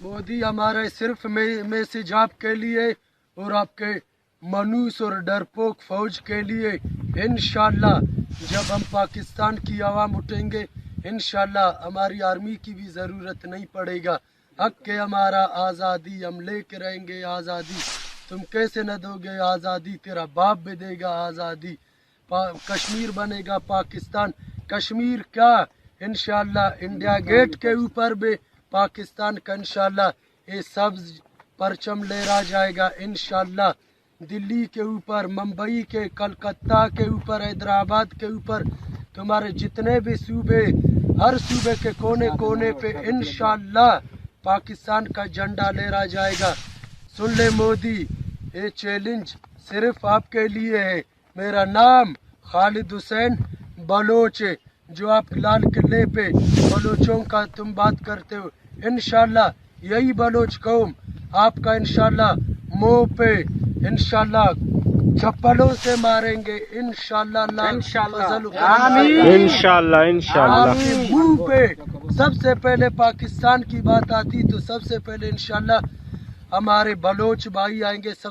मोदी हमारे सिर्फ मैसेज आपके लिए और आपके मनूस और डरपोक फौज के लिए। इंशाल्लाह जब हम पाकिस्तान की आवाम उठेंगे, इंशाल्लाह हमारी आर्मी की भी ज़रूरत नहीं पड़ेगा। हक के हमारा आज़ादी, हम लेके रहेंगे आज़ादी। तुम कैसे न दोगे आज़ादी, तेरा बाप भी देगा आज़ादी। कश्मीर बनेगा पाकिस्तान। कश्मीर क्या, इंशाल्लाह इंडिया गेट के ऊपर भी पाकिस्तान का इंशाल्लाह ये सब्ज परचम लहरा जाएगा इंशाल्लाह। दिल्ली के ऊपर, मुंबई के, कलकत्ता के ऊपर, हैदराबाद के ऊपर, तुम्हारे जितने भी सूबे, हर सूबे के कोने कोने पे इंशाल्लाह पाकिस्तान का झंडा लहरा जाएगा। सुन ले मोदी, ये चैलेंज सिर्फ आपके लिए है। मेरा नाम खालिद हुसैन बलोच है। जो आप लाल किले पे बलोचों का तुम बात करते हो, इंशाल्लाह यही बलोच कौम आपका इंशाल्लाह मुंह पे इंशाल्लाह चप्पलों से मारेंगे इंशाल्लाह। इंशाल्लाह आपके मुंह पे सबसे पहले पाकिस्तान की बात आती तो सबसे पहले इंशाल्लाह हमारे बलोच भाई आएंगे। सब